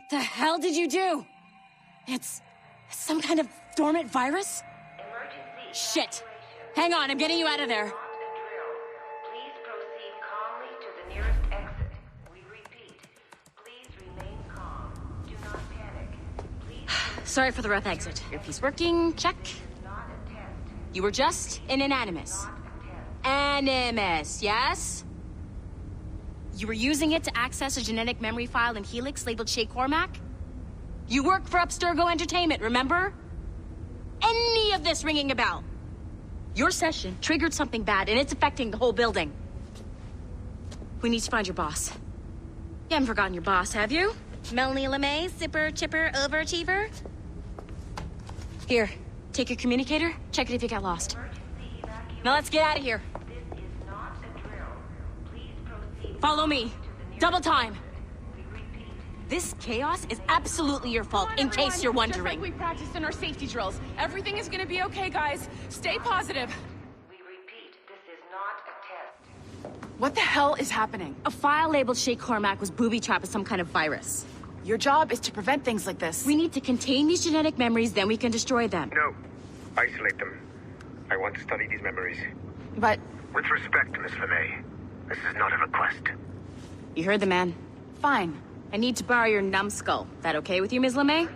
The hell did you do? It's some kind of dormant virus? Emergency. Shit. Hang on, I'm getting you out of there. Not a drill. Please proceed calmly to the nearest exit. We repeat. Please remain calm. Do not panic. Please. Sorry for the rough exit. Earpiece working, check. Not a test. You were just an Animus. Not a test. Animus, yes? You were using it to access a genetic memory file in Helix labeled Shay Cormac? You worked for Abstergo Entertainment, remember? Any of this ringing a bell? Your session triggered something bad, and it's affecting the whole building. We need to find your boss. You haven't forgotten your boss, have you? Melanie LeMay, zipper, chipper, overachiever? Here, take your communicator, check it if you got lost. Emergency evacuation. Now let's get out of here. This is not a drill. Please proceed. Follow me. to the nearest Double time. exit. We repeat. This chaos is absolutely your fault, in case you're Just wondering. like we practiced in our safety drills. Everything is gonna be okay, guys. Stay positive. We repeat. This is not a test. What the hell is happening? A file labeled Shay Cormac was booby-trapped with some kind of virus. Your job is to prevent things like this. We need to contain these genetic memories, then we can destroy them. No. Isolate them. I want to study these memories. But With respect, Miss LeMay, this is not a request. You heard the man. fine. I need to borrow your numbskull. That okay with you, Ms. LeMay?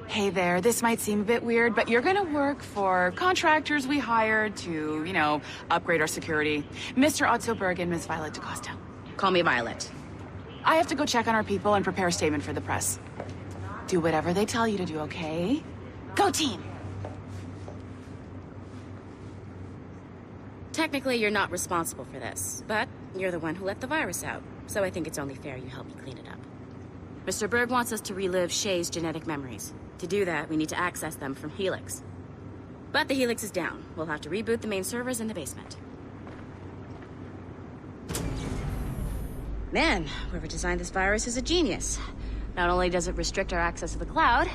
Hey there, this might seem a bit weird, but you're gonna work for contractors we hired to, upgrade our security. Mr. Otto Berg and Ms. Violet DaCosta. Call me Violet. I have to go check on our people and prepare a statement for the press. Do whatever they tell you to do, okay? Go team! Technically, you're not responsible for this, but you're the one who let the virus out, so I think it's only fair you help me clean it up. Mr. Berg wants us to relive Shay's genetic memories. To do that, we need to access them from Helix. But the Helix is down. We'll have to reboot the main servers in the basement. Man, whoever designed this virus is a genius. Not only does it restrict our access to the cloud,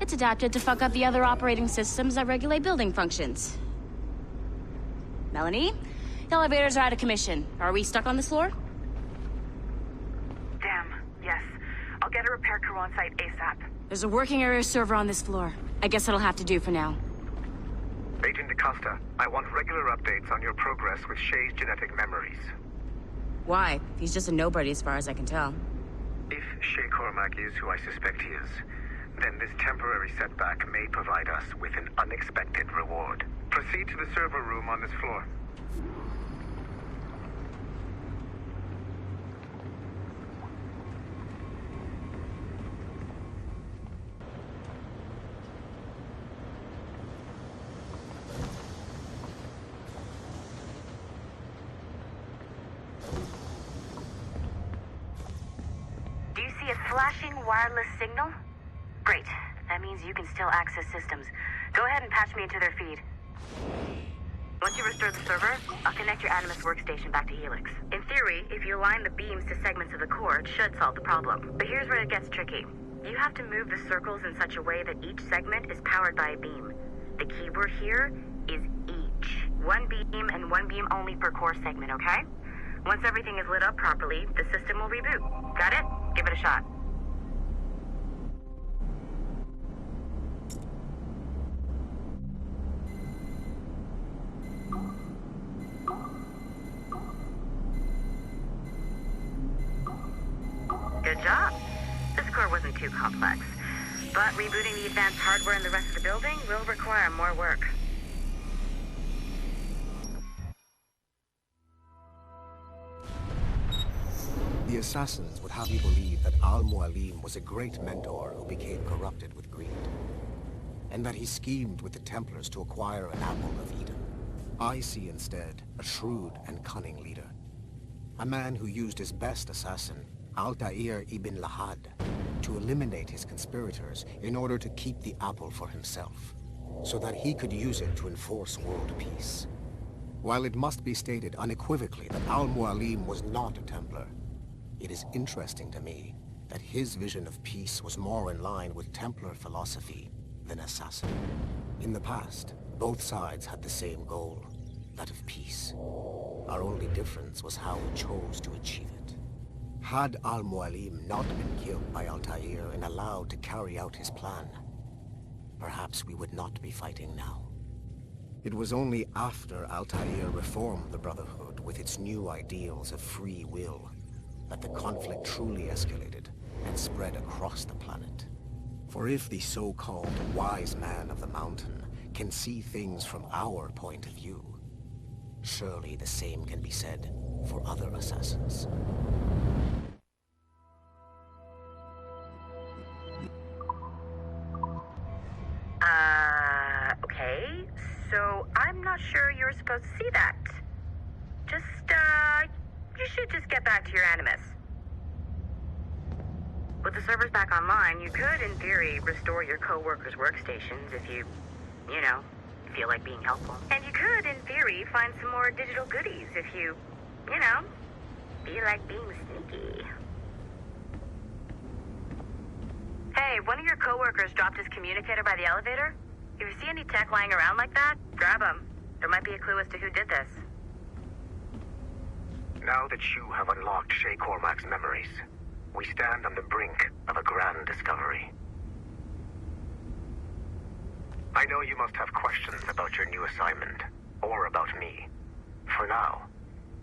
it's adapted to fuck up the other operating systems that regulate building functions. Melanie? The elevators are out of commission. Are we stuck on this floor? Damn, yes. I'll get a repair crew on site ASAP. There's a working area server on this floor. I guess that'll have to do for now. Agent DaCosta, I want regular updates on your progress with Shay's genetic memories. Why? He's just a nobody as far as I can tell. If Shay Cormac is who I suspect he is, then this temporary setback may provide us with an unexpected reward. Proceed to the server room on this floor. Do you see a flashing wireless signal? Great. That means you can still access systems. Go ahead and patch me into their feed. Once you restore the server, I'll connect your Animus workstation back to Helix. In theory, if you align the beams to segments of the core, it should solve the problem. But here's where it gets tricky. You have to move the circles in such a way that each segment is powered by a beam. The keyword here is each. One beam and one beam only per core segment, okay? Once everything is lit up properly, the system will reboot. Got it? Give it a shot. Good job. This core wasn't too complex, but rebooting the advanced hardware in the rest of the building will require more work. The assassins would have you believe that Al-Mualim was a great mentor who became corrupted with greed, and that he schemed with the Templars to acquire an apple of Eden. I see instead a shrewd and cunning leader, a man who used his best assassin, Altair ibn Lahad, to eliminate his conspirators in order to keep the apple for himself, so that he could use it to enforce world peace. While it must be stated unequivocally that Al-Mualim was not a Templar, it is interesting to me that his vision of peace was more in line with Templar philosophy than assassin. In the past, both sides had the same goal, that of peace. Our only difference was how we chose to achieve it. Had Al-Mualim not been killed by Altair and allowed to carry out his plan, perhaps we would not be fighting now. It was only after Altair reformed the Brotherhood with its new ideals of free will that the conflict truly escalated and spread across the planet. For if the so-called wise man of the mountain can see things from our point of view, surely the same can be said for other assassins. Okay. So, I'm not sure you were supposed to see that. You should just get back to your Animus. With the servers back online, you could, in theory, restore your co-workers' workstations if you feel like being helpful. And you could, in theory, find some more digital goodies if you feel like being sneaky. Hey, one of your co-workers dropped his communicator by the elevator. If you see any tech lying around like that, grab them. There might be a clue as to who did this. Now that you have unlocked Shay Cormac's memories, we stand on the brink of a grand discovery. I know you must have questions about your new assignment, or about me. For now,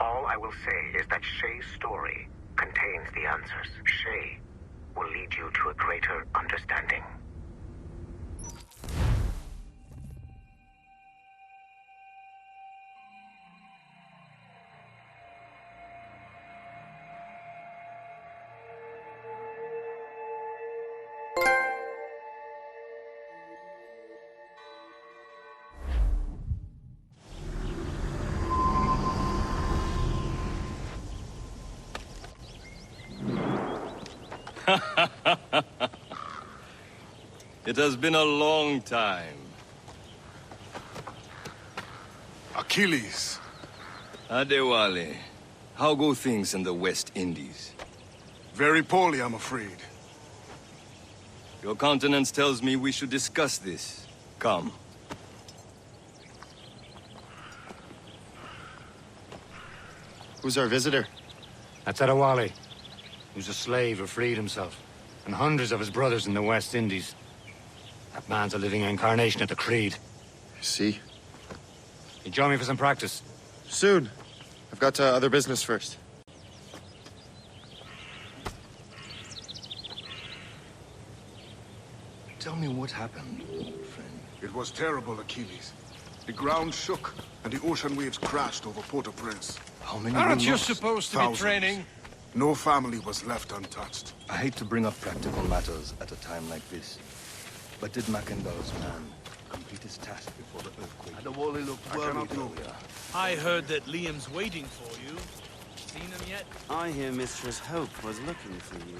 all I will say is that Shay's story contains the answers. Shay will lead you to a greater understanding. It has been a long time. Achilles. Adewale, how go things in the West Indies? Very poorly, I'm afraid. Your countenance tells me we should discuss this. Come. Who's our visitor? That's Adewale, who's a slave who freed himself, and hundreds of his brothers in the West Indies. That man's a living incarnation of the Creed. See? You join me for some practice? Soon. I've got other business first. Tell me what happened, old friend. It was terrible, Achilles. The ground shook, and the ocean waves crashed over Port-au-Prince. How many Aren't were you lost? supposed to Thousands. be training? No family was left untouched. I hate to bring up practical matters at a time like this. But did Mackendall's man complete his task before the earthquake? Adewale looked I cannot know. I heard that Liam's waiting for you. Seen him yet? I hear Mistress Hope was looking for you.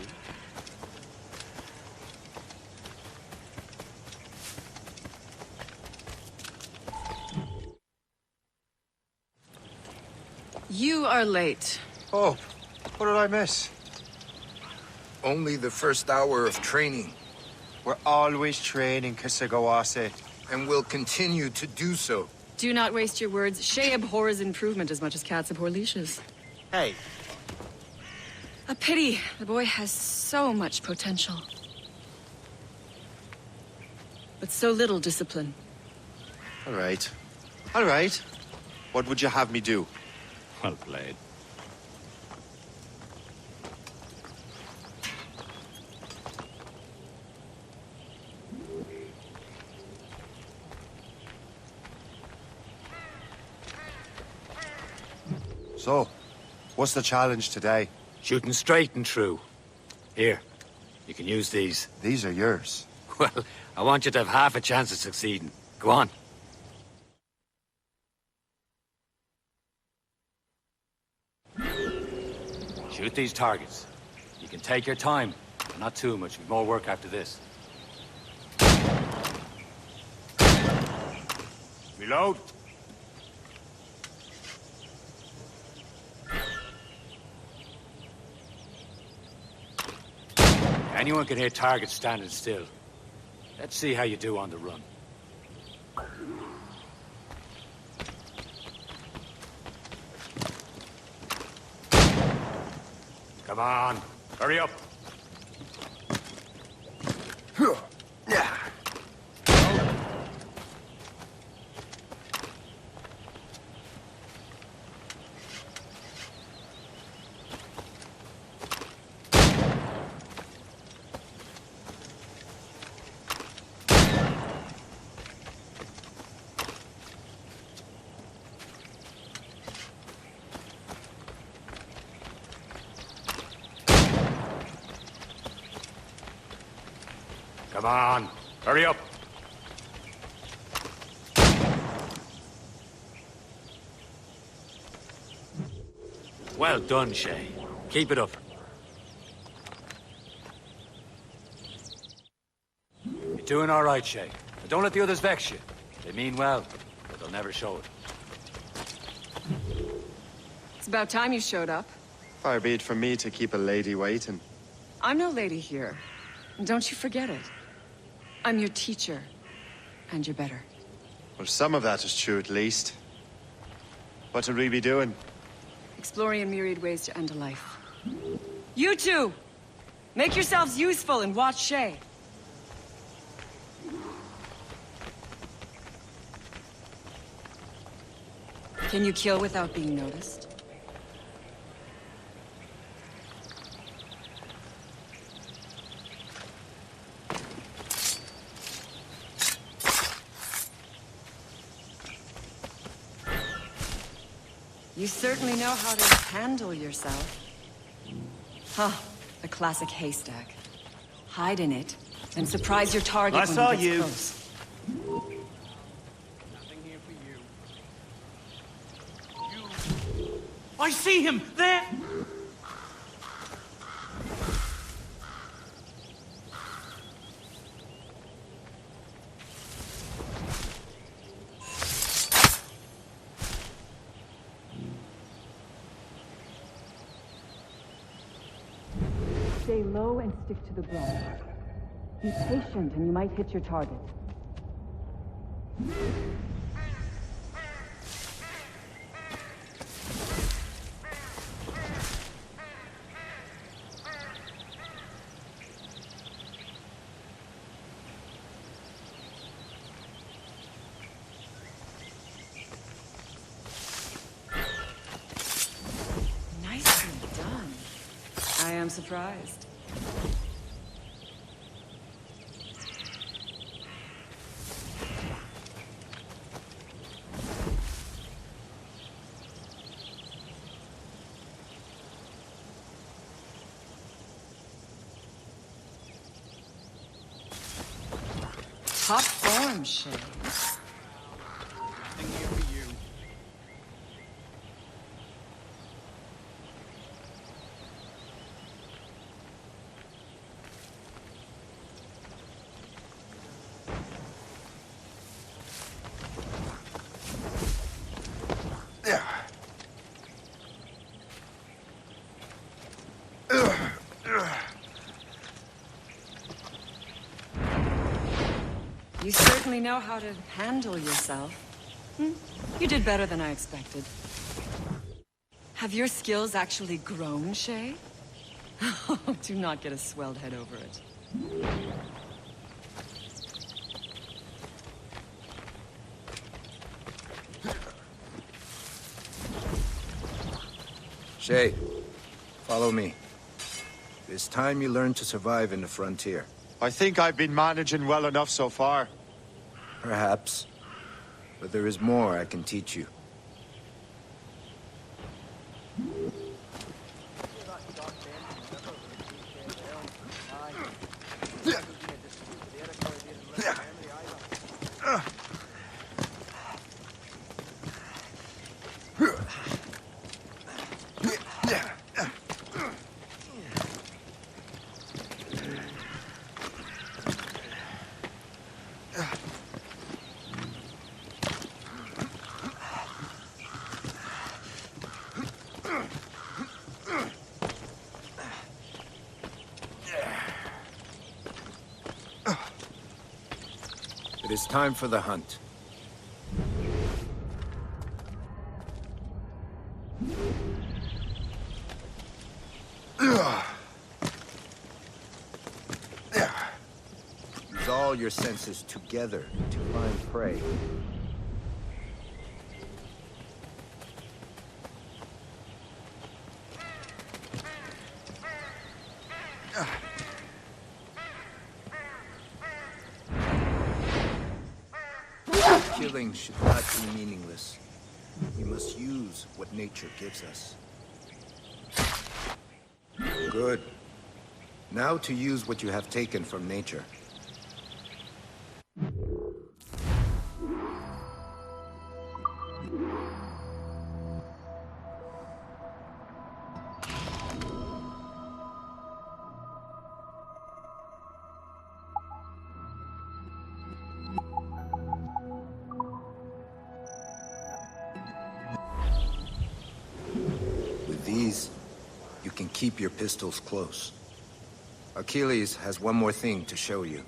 You are late. Oh, what did I miss? Only the first hour of training. We're always training, Kisagawase. And will continue to do so. Do not waste your words. Shay abhors improvement as much as cats abhor leashes. Hey. A pity. The boy has so much potential. But so little discipline. All right. All right. What would you have me do? Well played. So, what's the challenge today? Shooting straight and true. Here, you can use these. These are yours. Well, I want you to have half a chance of succeeding. Go on. Shoot these targets. You can take your time, but not too much. We've more work after this. Reload. Anyone can hit targets standing still. Let's see how you do on the run. Come on, hurry up. Come on, hurry up. Well done, Shay. Keep it up. You're doing all right, Shay. But don't let the others vex you. They mean well, but they'll never show it. It's about time you showed up. Far be it from me to keep a lady waiting. I'm no lady here. And don't you forget it. I'm your teacher. And you're better. Well, some of that is true at least. What would we be doing? Exploring a myriad ways to end a life. You two! Make yourselves useful and watch Shay. Can you kill without being noticed? You certainly know how to handle yourself. Huh, a classic haystack. Hide in it, and surprise your target I when saw he gets you. close. Nothing here for you. I see him! There! Stay low and stick to the ground. Be patient and you might hit your target. Nicely done. I am surprised. Top form, Shay. Nothing here for you. You certainly know how to handle yourself. You did better than I expected. Have your skills actually grown, Shay? Do not get a swelled head over it. Shay, follow me. It's time you learn to survive in the frontier. I think I've been managing well enough so far. Perhaps. But there is more I can teach you. It is time for the hunt. all your senses together to find prey. Killing should not be meaningless. We must use what nature gives us. Good. Now to use what you have taken from nature. With these, you can keep your pistols close. Achilles has one more thing to show you.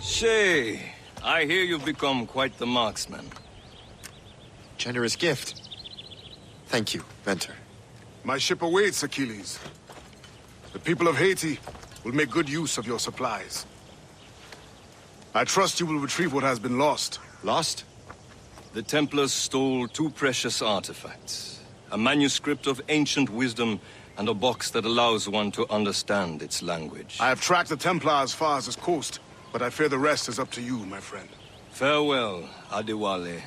Shay, I hear you've become quite the marksman. Generous gift. Thank you, Mentor. My ship awaits, Achilles. The people of Haiti will make good use of your supplies. I trust you will retrieve what has been lost. Lost? The Templars stole 2 precious artifacts. A manuscript of ancient wisdom and a box that allows one to understand its language. I have tracked the Templar as far as this coast, but I fear the rest is up to you, my friend. Farewell, Adewale.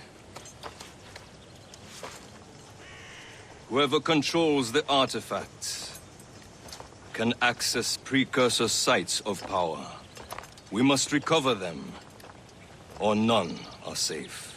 Whoever controls the artifacts can access precursor sites of power. We must recover them, or none are safe.